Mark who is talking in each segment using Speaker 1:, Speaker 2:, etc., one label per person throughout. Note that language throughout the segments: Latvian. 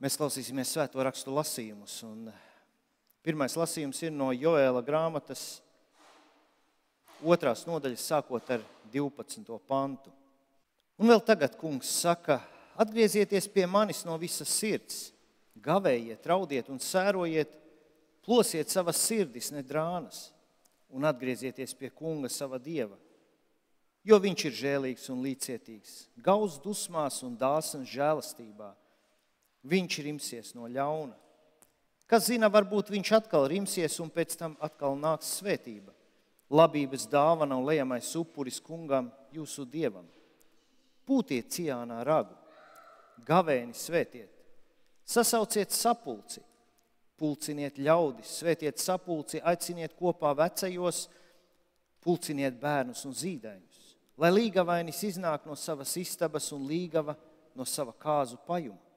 Speaker 1: Mēs klausīsimies svēto rakstu lasījumus. Un pirmais lasījums ir no Joēla grāmatas 2. nodaļas, sākot ar 12. pantu. Un vēl tagad kungs saka, atgriezieties pie manis no visas sirds, gavējiet, raudiet un sērojiet, plosiet savas sirdis, ne drānas, un atgriezieties pie kunga sava dieva, jo viņš ir žēlīgs un līdzcietīgs, gauss dusmās un dāsns žēlastībā. Viņš rimsies no ļauna. Kas zina, varbūt viņš atkal rimsies un pēc tam atkal nāks svētība. Labības dāvana un lejamais upuris kungam, jūsu dievam. Pūtiet Ciānā ragu, gavēni svētiet, sasauciet sapulci, pulciniet ļaudis, svētiet sapulci, aiciniet kopā vecajos, pulciniet bērnus un zīdaiņus, lai līgavainis iznāk no savas istabas un līgava no sava kāzu pajuma.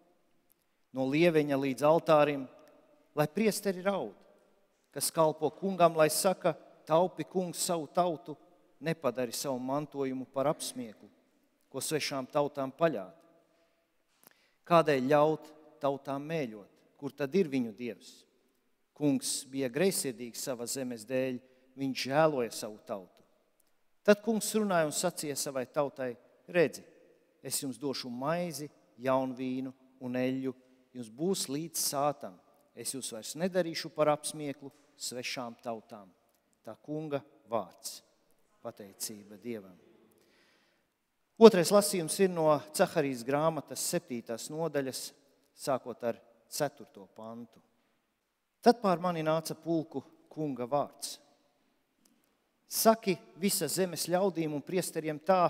Speaker 1: No lieveņa līdz altārim, lai priesteri raud, kas kalpo kungam, lai saka, taupi kungs savu tautu, nepadari savu mantojumu par apsmieklu, ko svešām tautām paļāt. Kādēļ ļaut tautām mēļot, kur tad ir viņu dievs? Kungs bija greizsirdīgs sava zemes dēļ, viņš žēloja savu tautu. Tad kungs runāja un sacīja savai tautai, redzi, es jums došu maizi, jaunu vīnu un eļļu, jums būs līdz sātam. Es jūs vairs nedarīšu par apsmieklu svešām tautām. Tā kunga vārds. Pateicība Dievam. Otrais lasījums ir no Caharijas grāmatas 7. nodaļas, sākot ar 4. pantu. Tad pār mani nāca pulku kunga vārds. Saki visa zemes ļaudīm un priesteriem tā,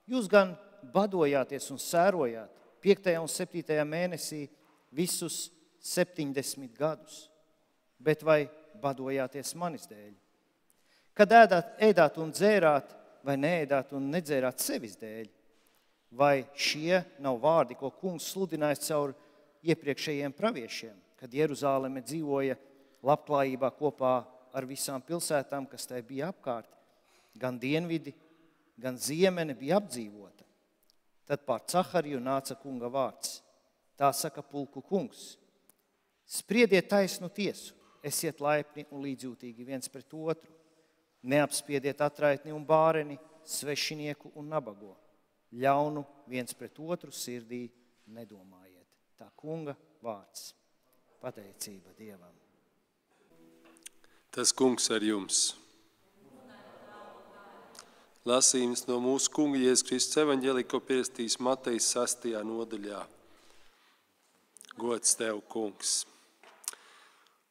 Speaker 1: jūs gan badojāties un sērojāt 5. un 7. mēnesī visus 70 gadus, bet vai badojāties manis dēļ? Kad ēdāt un dzērāt, vai neēdāt un nedzērāt sevis dēļ? Vai šie nav vārdi, ko kungs sludinājis caur iepriekšējiem praviešiem, kad Jeruzāleme dzīvoja labklājībā kopā ar visām pilsētām, kas tai bija apkārt? Gan dienvidi, gan ziemene bija apdzīvota. Tad pār Cahariju nāca kunga vārds. Tā saka pulku kungs. Spriediet taisnu tiesu, esiet laipni un līdzjūtīgi viens pret otru. Neapspiediet atraitni un bāreni, svešinieku un nabago. Ļaunu viens pret otru sirdī nedomājiet. Tā kunga vārds. Pateicība Dievam.
Speaker 2: Tas kungs ar jums. Lasījums no mūsu kunga Jēzus Kristus evaņģēlija, ko pierakstījis Matejas 6. nodaļā. Gods tev, kungs.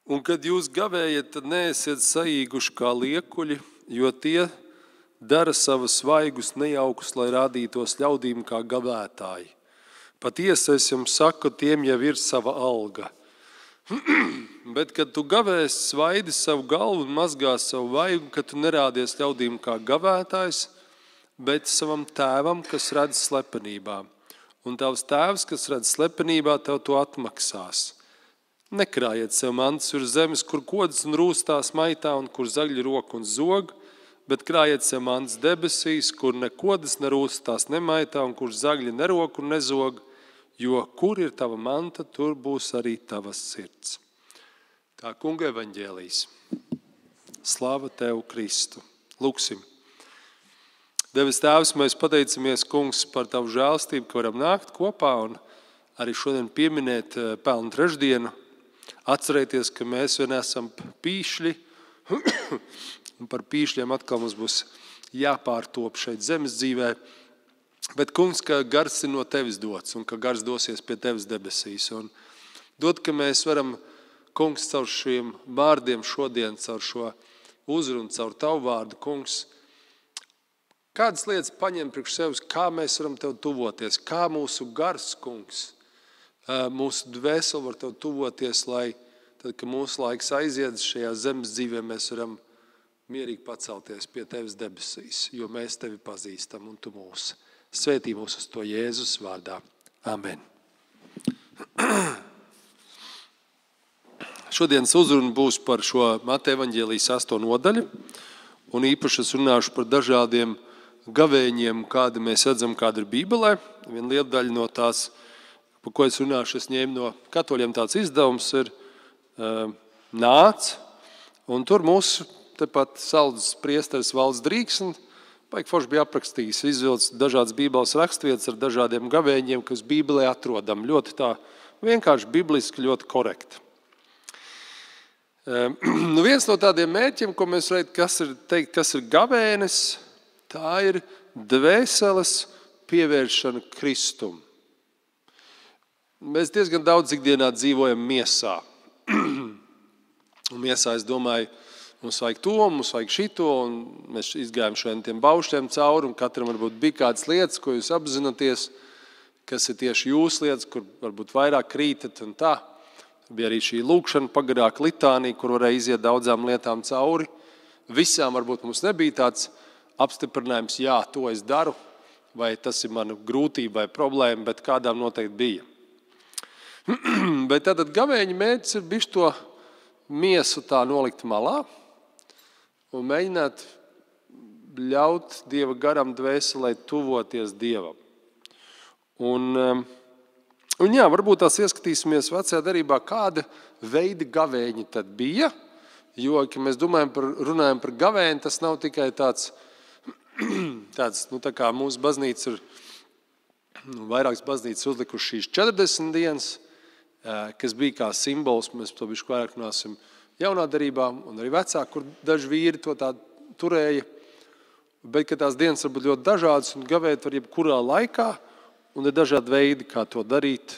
Speaker 2: Un kad jūs gavējat, tad neesiet saīguši kā liekuļi, jo tie dara savus svaigus nejaukus, lai rādītos ļaudīm kā gavētāji. Patiesi es jums saku, tiem jau ir sava alga. Bet, kad tu gavēsi, svaidi savu galvu un mazgā savu vaigu, kad tu nerādies ļaudīm kā gavētājs, bet savam tēvam, kas redz slepenībā. Un tavs tēvs, kas redz slepenībā, tev to atmaksās. Nekrājiet sev mantas uz zemes, kur kodas un rūstās maitā un kur zagļi roku un zog, bet krājiet sev mantas debesīs, kur ne kodas nerūstās nemaitā un kur zagļi neroku un nezog, jo kur ir tava manta, tur būs arī tavas sirds. Tā kunga evaņģēlijs. Slava tev, Kristu. Lūksim. Devis Tēvs, mēs pateicamies, kungs, par tavu žēlstību, ka varam nākt kopā un arī šodien pieminēt pelnu trešdienu. Atcerēties, ka mēs vien esam pīšļi, un par pīšļiem atkal mums būs jāpārtop šeit zemes dzīvē. Bet, kungs, ka gars ir no tevis dots, un ka gars dosies pie tevis debesīs. Un dod, ka mēs varam, kungs, caur šiem vārdiem šodien, caur šo uzrunu, caur tavu vārdu, kungs, kādas lietas paņem priekš sevis, kā mēs varam tev tuvoties, kā mūsu gars, kungs, mūsu dvēseli var tev tuvoties, lai tad, kad mūsu laiks aiziet šajā zemes dzīvē, mēs varam mierīgi pacelties pie tevis debesīs, jo mēs tevi pazīstam un tu mūs. Svētī mūs uz to Jēzus vārdā. Amen. Šodienas uzruna būs par šo Mateja evaņģēlijas 8. nodaļu, un īpaši es runāšu par dažādiem gavēņiem, kādi mēs redzam, kāda ir Bībelē. Viena liela daļa no tās par ko es runāšu, es ņēmu no katoļiem tāds izdevums ir Nāc, un tur mūsu tepat Saldus priesteris Valds Drīksns baigi forši bija aprakstījis, izvilcis dažādas bībeles rakstvietas ar dažādiem gavēņiem, kas bībelē atrodam. Ļoti tā vienkārši bibliski, ļoti korekti. Viens no tādiem mērķiem, ko mēs varētu teikt, kas ir gavēnis, tā ir dvēseles pievēršana Kristum. Mēs diezgan daudz ikdienā dzīvojam miesā. Un miesā, es domāju, mums vajag to, mums vajag šito, un mēs izgājām šodien tiem baušļiem cauri, un katram varbūt bija kādas lietas, ko jūs apzināties, kas ir tieši jūsu lietas, kur varbūt vairāk krītat un tā. Bija arī šī lūkšana pagarāka litānija, kur varēja iziet daudzām lietām cauri. Visām varbūt mums nebija tāds apstiprinājums, jā, to es daru, vai tas ir mana grūtība vai problēma, bet kādām noteikti bija. Bet tātad gavēņa mērķis ir bišķi to miesu tā nolikt malā un mēģināt ļaut Dieva garam dvēselē tuvoties Dievam. Un jā, varbūt tās ieskatīsimies vecajā darībā, kāda veida gavēņi tad bija, jo, ja mēs runājam par gavēni, tas nav tikai tāds tā kā mūsu baznīca ir, vairākas baznīcas uzlikuši šīs 40 dienas, kas bija kā simbols, mēs to bišķi vairāk runāsim jaunā darībā, un arī vecāk, kur daži vīri to tā turēja, bet ka tās dienas var būt ļoti dažādas un gavēt var jebkurā laikā, un ir dažādi veidi, kā to darīt,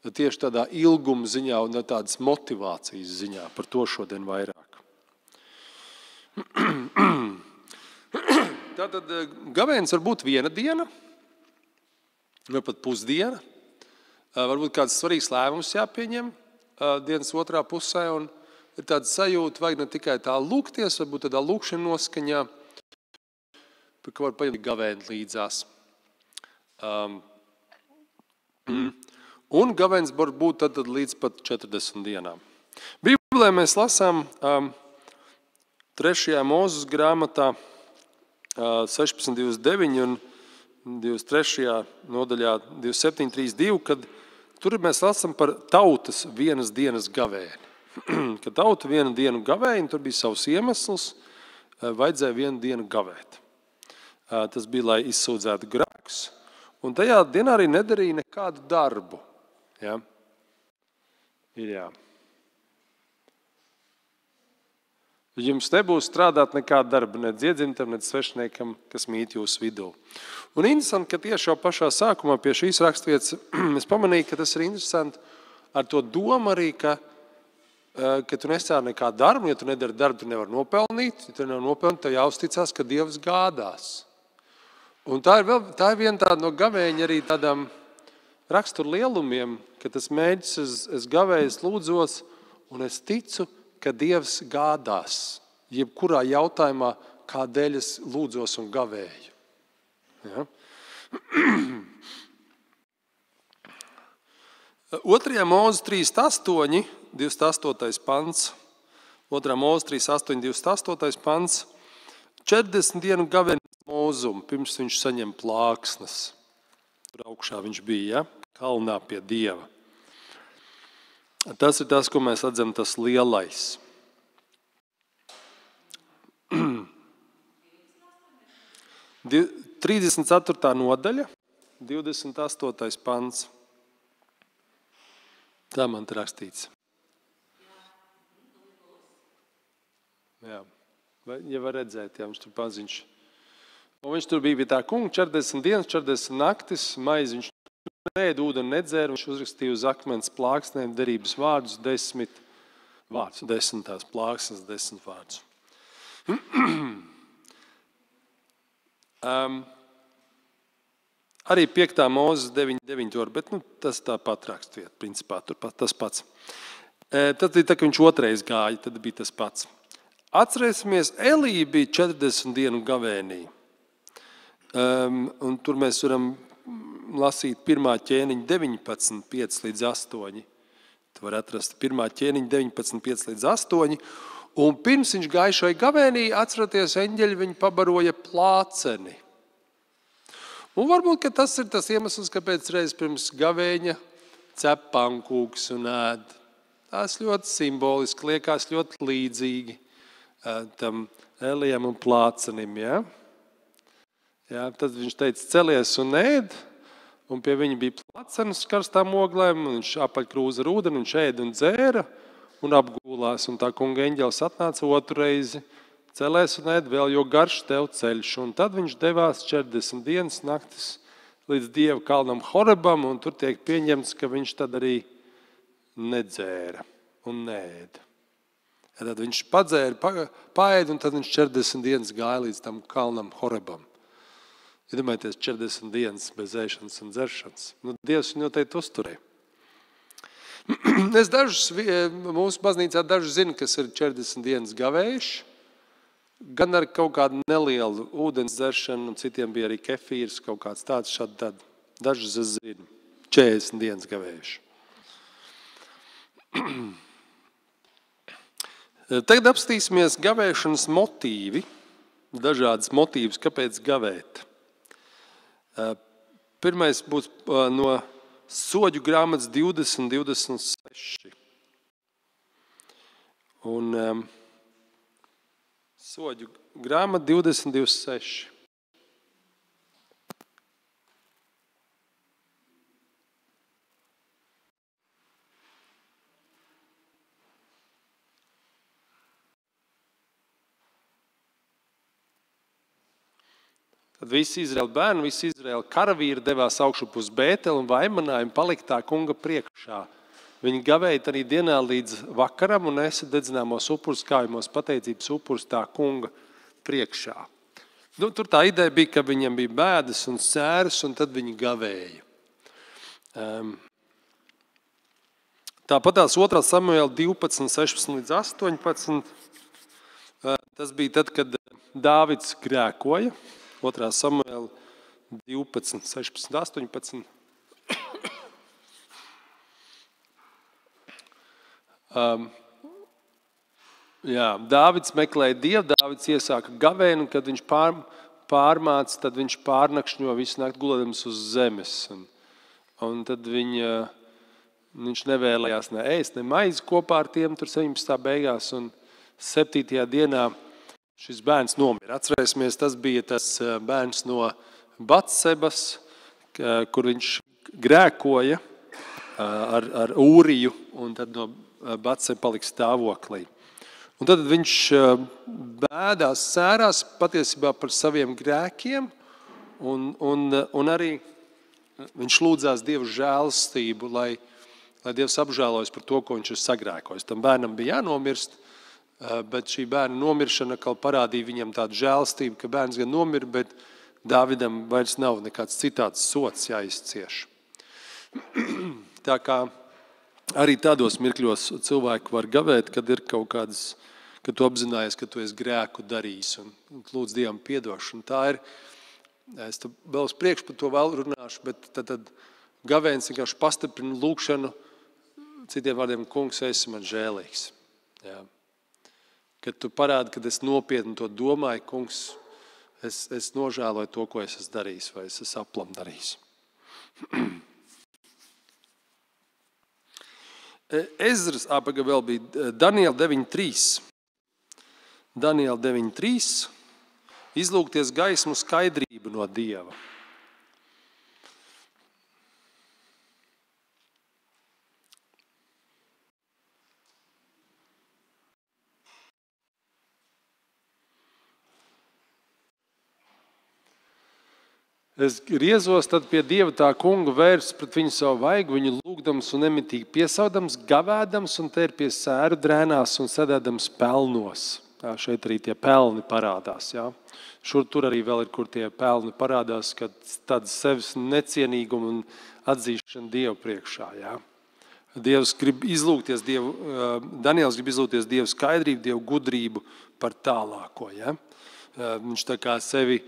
Speaker 2: tieši tādā ilguma ziņā un tādas motivācijas ziņā, par to šodien vairāk. Tātad gavēnis var būt viena diena, vai pat pusdiena, varbūt kāds svarīgs lēmums jāpieņem dienas otrā pusē, un ir tāda sajūta, vajag ne tikai tā lūgties, varbūt tādā lūkšana noskaņā, par ko var paņemt gavēni līdzās. Un gavēns var būt tad līdz pat 40 dienām. Bībelē mēs lasām 3. Mūzes grāmatā 16.29 un 23. nodaļā 27.32, kad tur mēs lasām par tautas vienas dienas gavēni. Kad tauta vienu dienu gavēja, tur bija savs iemesls, vajadzēja vienu dienu gavēt. Tas bija, lai izsūdzētu grēkus. Un tajā dienā arī nedarīja nekādu darbu. Ja? Ir jā. Jums nebūs strādāt nekādu darbu, ne iedzimtam, ne svešniekam, kas mīt jūsu vidū. Un interesanti, ka tieši jau pašā sākumā pie šīs rakstvietas es pamanīju, ka tas ir interesanti ar to domu arī, ka tu nesāri nekādu darbu, ja tu nedari darbu, tu nevari nopelnīt, ja tu nevar nopelnīt, tev jāuzticās, ka Dievs gādās. Un tā ir viena tāda no gavēņa arī tādām raksturu lielumiem, ka tas mēģis es gavēju, es lūdzos, un es ticu, ka Dievs gādās, jebkurā jautājumā, kādēļ es lūdzos un gavēju. Ja? 2. Mūzes 3.8, 28. pants, 2. Mūzes 3.8, 28. pants, 40 dienu gavēni mūzumu, pirms viņš saņem plāksnes. Tur augšā viņš bija, ja? Kalnā pie Dieva. Tas ir tas, ko mēs redzam, tas lielais. 34. nodaļa, 28. pants. Tā man te rakstīts. Jā, ja var redzēt, jā, viņš tur paziņš. Un viņš tur bija pie tā kunga 40 dienas, 40 naktis, maizi viņš neēd, ūdeni nedzēra, viņš uzrakstīja uz akmens plāksnēm derības vārdus, 10 vārdus, 10 plāksnes, 10 vārdus. Arī 5. Mūzes 9, bet tas tā pat rakstvieta, principā, tur tas pats. Tad bija tā, ka viņš otrais gāja, tad bija tas pats. Atcerēsimies, Elija bija 40 dienu gavēnī. Un tur mēs varam lasīt 1. ķēniņa 19, 5 līdz 8. Tu var atrast 1. ķēniņa 19, 5 līdz 8. Un pirms viņš gāja šai gavēnī, atceraties, eņģeļi viņu pabaroja plāceni. Un varbūt, ka tas ir tas iemesls, kāpēc reiz pirms gavēņa cep pankūkas un ēd. Tās ļoti simboliski, liekas ļoti līdzīgi tam Elijam un plācenim. Ja? Ja, tad viņš teica, celies un ēd, un pie viņa bija plācenis karstām oglēm, un viņš apaļkrūza ar ūdeni, viņš ēd un dzēra un apgūlās. Un tā kunga eņģelis atnāca otru reizi, celies un ēd vēl, jo garš tev ceļš. Un tad viņš devās 40 dienas naktis līdz Dieva kalnam Horebam, un tur tiek pieņemts, ka viņš tad arī nedzēra un neēda. Ja, tad viņš padzēra, paēda, un tad viņš 40 dienas gāja līdz tam kalnam Horebam. Iedomājieties, 40 dienas bez ēšanas un dzeršanas. Dievs viņu noteikti uzturēja. Mūsu baznīcā daži zina, kas ir 40 dienas gavējuši, gan ar kaut kādu nelielu ūdens dzeršanu, un citiem bija arī kefīrs, kaut kāds tāds šādi. Daži zina, 40 dienas gavējuši. Tagad apstīsimies gavēšanas motīvi, dažādas motīvas, kāpēc gavēt. Pirmais būs no Soļu grāmatas 20:26. Un Soļu grāmata 20:26. Tad visi Izraēla bērni, visi Izraēla karavīri devās augšup uz Bēteli un vaimanāja un palika tā kunga priekšā. Viņi gavēja arī dienā līdz vakaram un nesa dedzināmos upurus, kājumos pateicības upurus tā kunga priekšā. Tur tā ideja bija, ka viņiem bija bēdas un sēras, un tad viņi gavēja. Tāpat tās 2. Samuēla 12:16-18. Tas bija tad, kad Dāvids grēkoja. 2. Samuēla 12:16-18. Dāvids meklēja Dievu, Dāvids iesāka gavēnu, kad viņš pārmāca, tad viņš pārnakšņo visu nakti gulēdams uz zemes. Un tad viņš nevēlējās ne ēst, ne maizi kopā ar tiem tur 17. beigās, un 7. dienā šis bērns nomira. Atcerēsimies, tas bija tas bērns no Batsebas, kur viņš grēkoja ar Ūriju, un tad no Batseba palika stāvoklī. Un tad viņš bēdās, sērās patiesībā par saviem grēkiem, un arī viņš lūdzās Dievu žēlastību, lai Dievs apžēlojas par to, ko viņš ir sagrēkojis. Tam bērnam bija jānomirst, bet šī bērna nomiršana parādīja viņam tādu žēlastību, ka bērns gan nomira, bet Dāvidam vairs nav nekāds citāds sots jāizcieš. Tā kā arī tādos mirkļos cilvēki var gavēt, kad ir kaut kādas, kad tu apzinājies, ka tu esi grēku darījis un lūdz Dievam piedošanu. Tā ir, es vēl uz priekšu par to vēl runāšu, bet tad gavēns vienkārši pastiprina lūkšanu, citiem vārdiem, kungs, esi man žēlīgs. Jā. Kad tu parādi, kad es nopietni to domāju, kungs, es nožēloju to, ko es esmu darījis, vai es esmu aplam darījis. Ezras, vēl bija Daniela 9:3. Daniela 9:3. Izlūgties gaismu skaidrību no Dieva. Es griezos tad pie Dieva tā kunga, vērs pret viņu savu vaigu, viņu lūgdams un nemitīgi piesaudams, gavēdams un te ir pie sēru drēnās un sēdēdams pelnos. Jā, šeit arī tie pelni parādās. Jā. Šur tur arī vēl ir, kur tie pelni parādās, kad tāda sevis necienīguma un atzīšana Dievu priekšā. Jā. Dievs grib izlūgties Daniels grib izlūgties Dievu skaidrību, Dievu gudrību par tālāko. Jā. Viņš tā kā sevi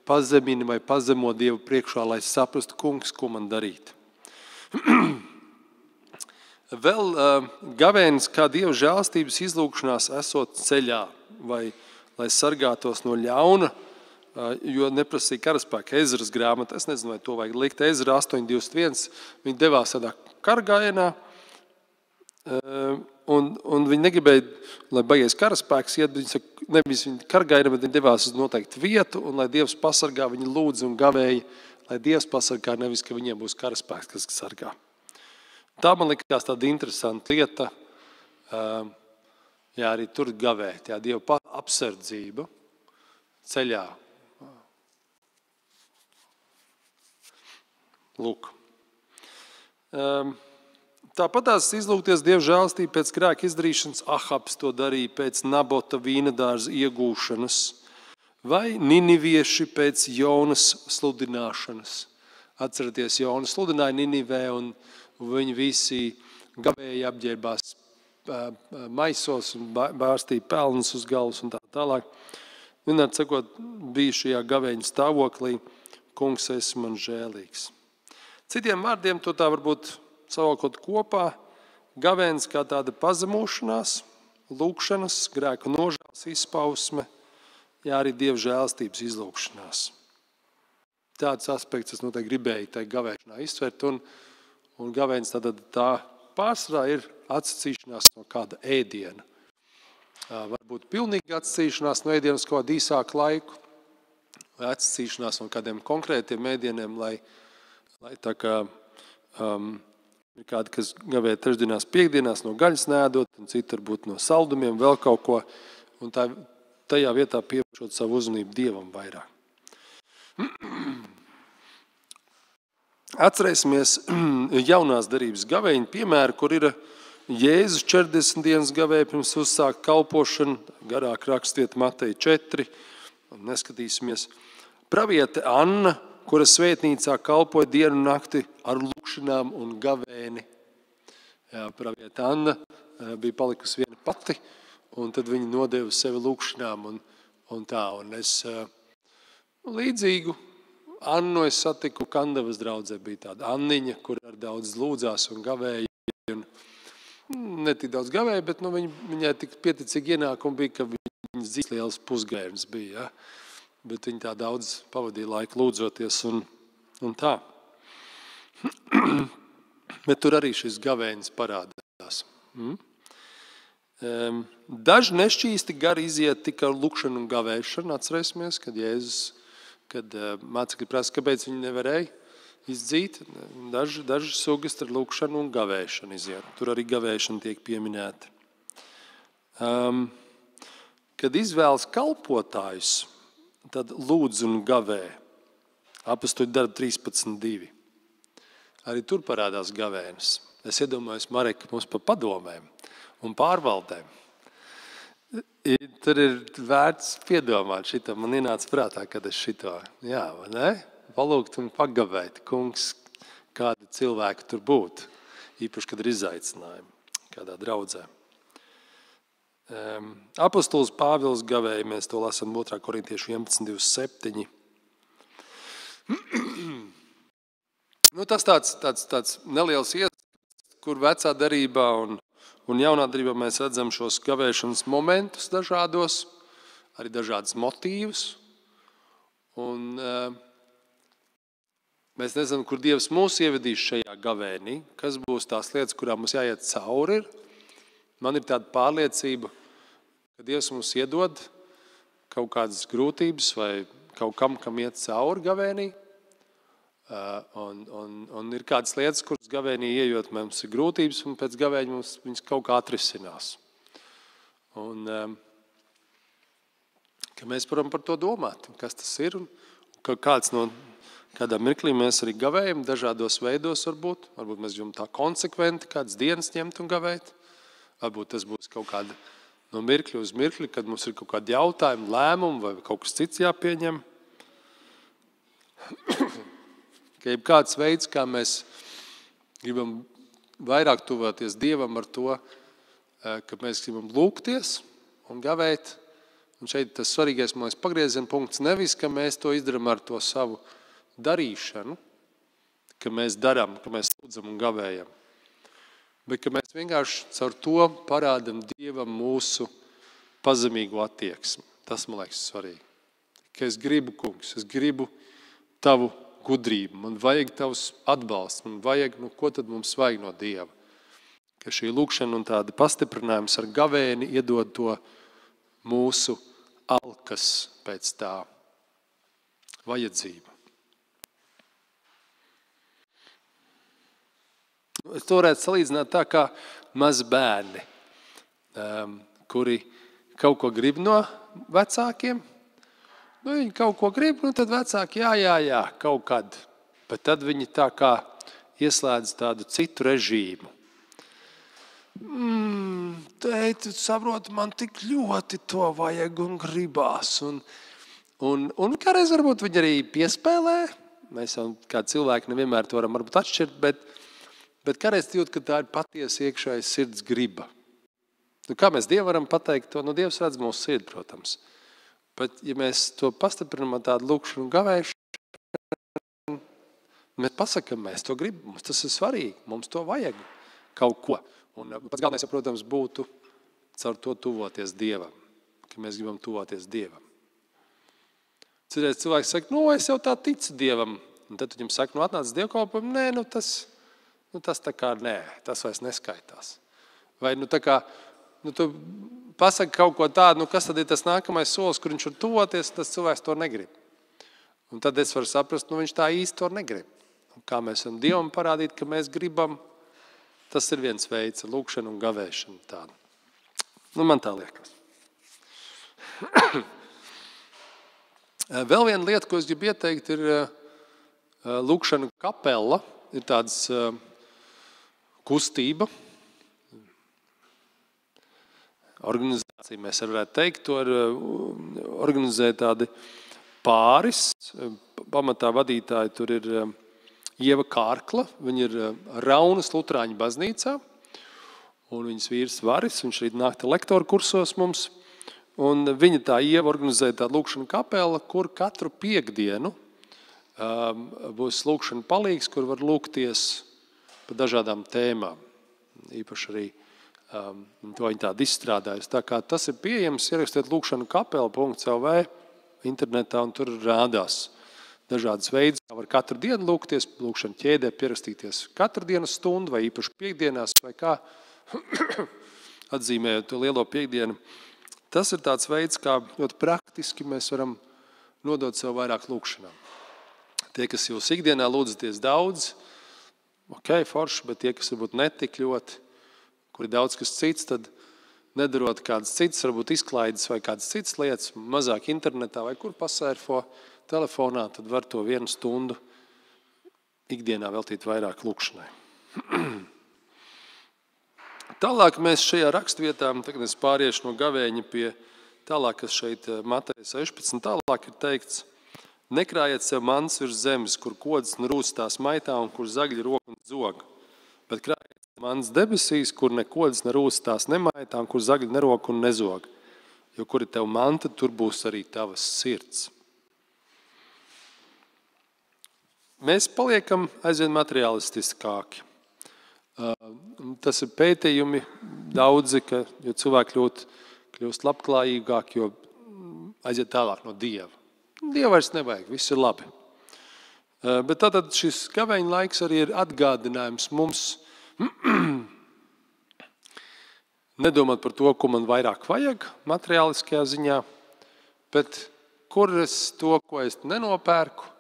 Speaker 2: pazemina vai pazemo Dievu priekšā, lai saprastu, kungs, ko man darīt. Vēl gavēnis kā Dieva žēlastības izlūgšanās esot ceļā, vai lai sargātos no ļauna, jo neprasīja karaspēka. Ezras grāmata, es nezinu, vai to vajag likt, Ezra 8:21, viņi devās tādā kargājienā, un viņi negribēja, lai baigies karaspēks iet, bet viņi saka, nevis viņi kargājienā, bet viņi devās uz noteiktu vietu, un lai Dievs pasargā, viņi lūdza un gavēja, lai Dievs pasargā, nevis, ka viņiem būs karaspēks, kas sargā. Tā man likās tāda interesanta lieta, arī tur gavēt, Dieva apsardzība ceļā. Lūk. Tāpat tās izlūgties Dieva žēlastību pēc grēka izdarīšanas, Ahabs to darīja pēc Nabota vīnadārza iegūšanas, vai ninivieši pēc Jonas sludināšanas. Atcerieties, Jonas sludināja Ninivē, un viņi visi gavēja apģērbās maisos un bārstīja pelnus uz galvas un tā tālāk. Vienādi sakot, bija šajā gavēņa stāvoklī, kungs, esi man žēlīgs. Citiem vārdiem to tā varbūt savalkot kopā, gavēns kā tāda pazemošanās, lūkšanas, grēku nožēlas izpausme, arī Dieva žēlastības izlūkšanās. Tāds aspekts es noteikti gribēju tai gavēšanā izsvērt, un gavēns tā pārsvarā ir atsacīšanās no kāda ēdiena. Varbūt pilnīgi atsacīšanās no ēdiena uz kādu īsāku laiku, vai atsacīšanās no kādiem konkrētiem ēdieniem, lai tā kā ir kādi, kas gavē trešdienās, piekdienās no gaļas neēdot, un citi varbūt no saldumiem, vēl kaut ko, un tajā vietā pievēršot savu uzmanību Dievam vairāk. Atcerēsimies jaunās darības gavēņu piemēru, kur ir Jēzus 40 dienas gavēja pirms uzsākt kalpošanu, garāk rakstiet Mateja 4, un neskatīsimies. Praviete Anna, kura svētnīcā kalpoja dienu un nakti ar lūkšanām un gavēni. Praviete Anna bija palikusi viena pati, un tad viņa nodeva sevi lūkšanām un tā. Un es līdzīgu Annu es satiku Kandavas draudzē, bija tāda Anniņa, kur ar daudz lūdzās un gavēja. Un ne tik daudz gavēja, bet viņai tik pieticīgi ienākumi bija, ka viņas dzīves liels pusgērns bija. Ja? Bet viņa tā daudz pavadīja laiku lūdzoties un tā. Bet tur arī šis gavēnis parādās. Daži nešķīsti gari iziet tikai ar lūkšanu un gavēšanu. Atcerēsimies, kad mācekļi prasa, kāpēc viņi nevarēja izdzīt. Daži sugas ar lūkšanu un gavēšanu iziet. Tur arī gavēšana tiek pieminēta. Kad izvēlas kalpotājus, tad lūdz un gavē. Apostoļu darbu 13.2. Arī tur parādās gavēnis. Es iedomājos, Mareka, mums par padomēm un pārvaldēm. Tur ir vērts piedomāt šito. Man ienāca prātā, kad es šito, vai ne? Palūgt un pagavēt, kungs, kādi cilvēki tur būtu. Īpaši, kad ir izaicinājumi kādā draudzē. Apostols Pāvils gavēja, mēs to lasām 2. Korintiešu 11.27. Tas tāds neliels ieskats, kur vecā darībā un jaunā darībā mēs redzam šos gavēšanas momentus dažādos, arī dažādas motīvus. Un mēs nezinām, kur Dievs mūs ievedīs šajā gavēnī, kas būs tās lietas, kurām mums jāiet cauri. Man ir tāda pārliecība, ka Dievs mums iedod kaut kādas grūtības vai kaut kam iet cauri gavēnī. Un ir kādas lietas, kuras gavēnī ieejot, mums ir grūtības, un pēc gavēņa mums viņas kaut kā atrisinās. Un ka mēs varam par to domāt, kas tas ir, un kādā mirklī mēs arī gavējam, dažādos veidos varbūt mēs gribam tā konsekventi kādas dienas ņemt un gavēt. Varbūt tas būs kaut kāda no mirkļa uz mirkli, kad mums ir kaut kādi jautājumi, lēmumi vai kaut kas cits jāpieņem. Ka jebkāds veids, kā mēs gribam vairāk tuvoties Dievam ar to, ka mēs gribam lūgties un gavēt. Un šeit tas svarīgais, man liekas, pagrieziena punkts nevis, ka mēs to izdaram ar to savu darīšanu, ka mēs darām, ka mēs lūdzam un gavējam. Bet ka mēs vienkārši caur to parādam Dievam mūsu pazemīgo attieksmi. Tas, man liekas, svarīgi. Ka es gribu, kungs, es gribu tavu gudrība, man vajag tavs atbalsts, man vajag, ko tad mums vajag no Dieva? Ka šī lūkšana un tāda pastiprinājums ar gavēni iedod to mūsu alkas pēc tā vajadzība. Es to varētu salīdzināt tā kā mazi bērni, kuri kaut ko grib no vecākiem. Viņi kaut ko grib, tad vecāki jā, kaut kad. Bet tad viņi tā kā ieslēdz tādu citu režīmu. Tēti, saproti, man tik ļoti to vajag un gribās. Un kādreiz varbūt viņi arī piespēlē. Mēs jau kā cilvēki nevienmēr to varam varbūt atšķirt, bet kādreiz jūt, ka tā ir patiesa iekšēja sirds griba. Kā mēs Dievu varam pateikt to? Dievs redz mūsu sirdi, protams. Bet, ja mēs to pastiprinām ar tādu lūkšanu un gavēšanu, mēs pasakam, mēs to gribam, mums tas ir svarīgi, mums to vajag kaut ko. Un pats galvenais, protams, būtu caur to tuvoties Dievam, ka mēs gribam tuvoties Dievam. Citreiz cilvēks saka, es jau tā ticu Dievam, un tad viņam saka, atnāc dievkalpojumu, nē, tas tā kā nē, tas vairs neskaitās. Vai tā kā, tu pasaka kaut ko tādu, kas tad ir tas nākamais solis, kur viņš var tuvoties, tas cilvēks to negrib. Un tad es varu saprast, viņš tā īsti to negrib. Un kā mēs varam Dievam parādīt, ka mēs gribam, tas ir viens veids, lūkšana un gavēšana tāda. Man tā liekas. Vēl viena lieta, ko es gribu ieteikt, ir lūkšana kapela. Ir tāds kustība, organizācija, mēs varētu teikt, to organizē tādi pāris. Pamatā vadītāji tur ir Ieva Kārkla, viņa ir Raunas Lutrāņu baznīcā, un viņas vīrs Varis, viņš arī nāk lektoru kursos mums, un viņa tā Ieva organizē tādu lūkšanu kapela, kur katru piekdienu būs lūkšana palīgs, kur var lūgties par dažādām tēmām. Īpaši arī to viņi tādu izstrādājas. Tā kā tas ir pieejams, ierakstiet lūkšanu kapela.lv internetā, un tur rādās dažādas veids, kā var katru dienu lūgties, lūkšana ķēdē pierakstīties katru dienu stundu, vai īpaši piekdienās, vai kā atzīmējot to lielo piekdienu. Tas ir tāds veids, kā ļoti praktiski mēs varam nodot sev vairāk lūkšanām. Tie, kas jūs ikdienā lūdzaties daudz, forši, bet tie, kas varbūt netik ļoti, kur ir daudz kas cits, tad nedarot kādas citas, varbūt izklaides vai kādas citas lietas, mazāk internetā vai kur pasērfo telefonā, tad var to 1 stundu ikdienā veltīt vairāk lūkšanai. Tālāk mēs šajā rakstvietā, tagad es pāriešu no gavēņa pie tālāk, kas šeit Mateja 16, tālāk ir teikts, nekrājiet sev mantas virs zemes, kur kodas un rūstās maitā un kur zagļi rok un zog, bet krājiet mantas debesīs, kur ne kodas ne rūstās nemaitā un kur zagļi nerok un nezog. Jo kur ir tev manta, tur būs arī tavas sirds. Mēs paliekam aizvien materialistiskāki. Tas ir pētījumi daudzi, ka cilvēki kļūst labklājīgāki, jo aiziet tālāk no Dieva. Dievu vairs nevajag, viss ir labi. Bet tātad šis gavēņa laiks arī ir atgādinājums mums nedomāt par to, ko man vairāk vajag materiāliskajā ziņā, bet kur es to, ko es nenopērku,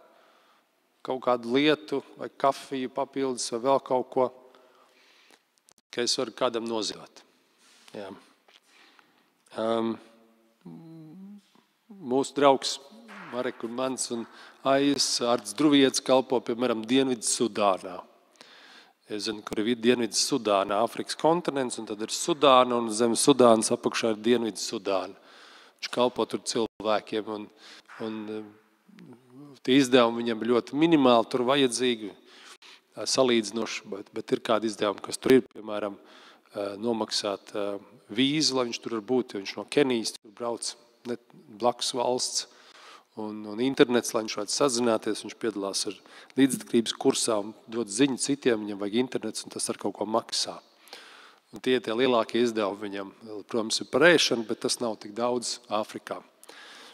Speaker 2: kaut kādu lietu vai kafiju papildus vai vēl kaut ko, ka es varu kādam noziedot. Jā. Mūsu draugs Marek un mans un Aijas Arts Druvietis kalpo, piemēram, Dienvidu Sudānā. Es zinu, kur ir Dienvidu Sudāna, Āfrikas kontinents, un tad ir Sudāna, un zem Sudānas apakšā ir Dienvidu Sudāna. Viņš kalpo tur cilvēkiem, un tie izdevumi viņam ir ļoti minimāli, tur vajadzīgi, salīdzinoši, bet ir kādi izdevumi, kas tur ir, piemēram, nomaksāt vīzu, lai viņš tur var būt, jo viņš no Kenijas tur brauc blakus valsts, un internets, lai viņš varētu sazināties, viņš piedalās ar līdzatkarības kursā un dod ziņu citiem, viņam vajag internets, un tas ar kaut ko maksā. Un tie lielākie izdevumi viņam, protams, ir par ēšanu, bet tas nav tik daudz Āfrikā.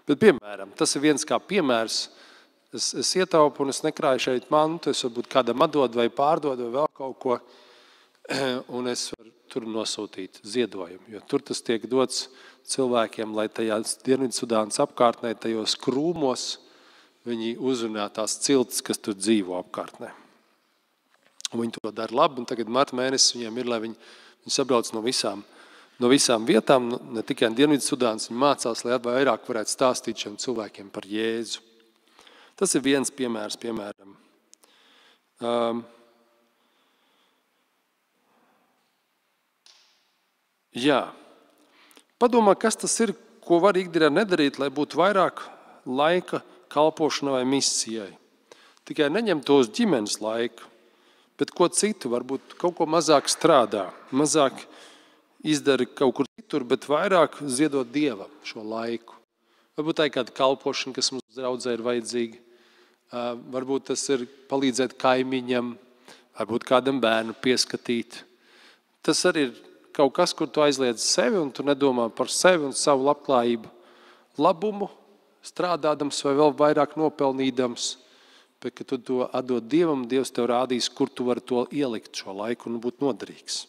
Speaker 2: Bet, piemēram, tas ir viens kā piemērs, Es ietaupu un es nekrāju šeit mantu, es varbūt kādam atdod vai pārdod vai vēl kaut ko, un es varu tur nosūtīt ziedojumu, jo tur tas tiek dots cilvēkiem, lai tajā Dienvidsudānas apkārtnē, tajos krūmos, viņi uzrunā tās ciltis, kas tur dzīvo apkārtnē. Un viņi to dara labi, un tagad marta mēnesis viņiem ir, lai viņi sabrauc no visām vietām, ne tikai Dienvidsudānas, viņi mācās, lai vairāk varētu stāstīt šiem cilvēkiem par Jēzu. Tas ir viens piemērs, piemēram. Jā. Padomā, kas tas ir, ko var ikdienā nedarīt, lai būtu vairāk laika kalpošanai vai misijai. Tikai neņem to uz ģimenes laiku, bet ko citu, varbūt kaut ko mazāk strādā, mazāk izdara kaut kur citur, bet vairāk ziedot Dievam šo laiku. Varbūt tā ir kāda kalpošana, kas mums draudzē ir vajadzīga. Varbūt tas ir palīdzēt kaimiņam, varbūt kādam bērnu pieskatīt. Tas arī ir kaut kas, kur tu aizliedz sevi un tu nedomā par sevi un savu labklājību, labumu, strādādams vai vēl vairāk nopelnīdams, bet ka tu to atdod Dievam, Dievs tev rādīs, kur tu vari to ielikt šo laiku un būt noderīgs.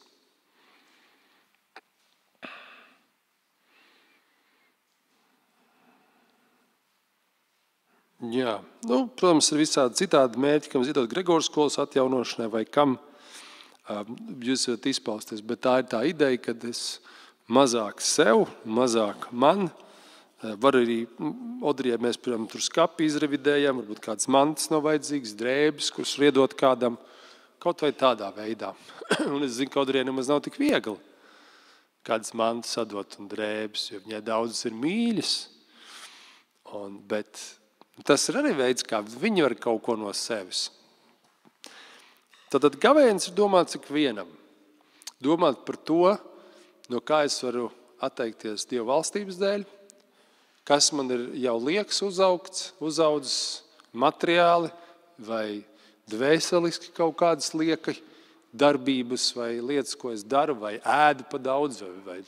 Speaker 2: Jā, protams, ir visādi citādi mērķi, kam ziedot Gregoras skolas atjaunošanai vai kam jūs varat izpausties, bet tā ir tā ideja, kad es mazāk sev, mazāk man, var arī Odrijai mēs, piemēram, tur skapi izrevidējam, varbūt kāds mantas nav vajadzīgs, drēbes, kurus riedot kādam, kaut vai tādā veidā. Un es zinu, ka Odrijai nemaz nav tik viegli kādas mantas atdot un drēbes, jo viņai daudzas ir mīļas, bet tas ir arī veids, kā viņi var kaut ko no sevis. Tātad gavēnis ir domāts ikvienam. Domāt par to, no kā es varu atteikties Dieva valstības dēļ, kas man ir jau liekas uzaudzis materiāli vai dvēseliski kaut kādas lieka darbības vai lietas, ko es daru, vai ēdu pa daudz, vai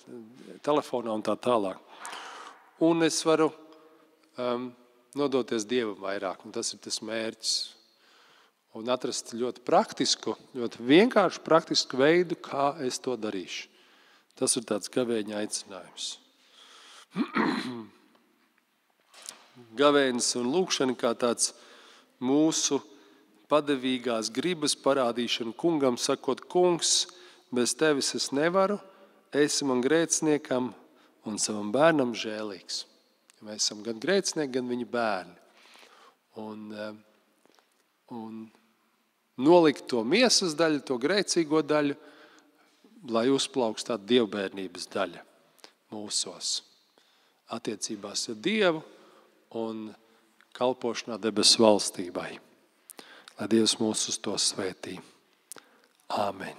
Speaker 2: telefonā un tā tālāk. Un es varu nodoties Dievam vairāk, un tas ir tas mērķis. Un atrast ļoti praktisku, ļoti vienkāršu praktisku veidu, kā es to darīšu. Tas ir tāds gavēņa aicinājums. Gavēnis un lūkšana kā tāds mūsu padevīgās gribas parādīšana kungam, sakot, kungs, bez tevis es nevaru, esi man grēciniekam un savam bērnam žēlīgs. Mēs esam gan grēcinieki, gan viņa bērni. Un nolikt to miesas daļu, to grēcīgo daļu, lai uzplauks tāda dievbērnības daļa mūsos. Attiecībās ar Dievu un kalpošanā debesu valstībai. Lai Dievs mūs uz to svētī. Āmen.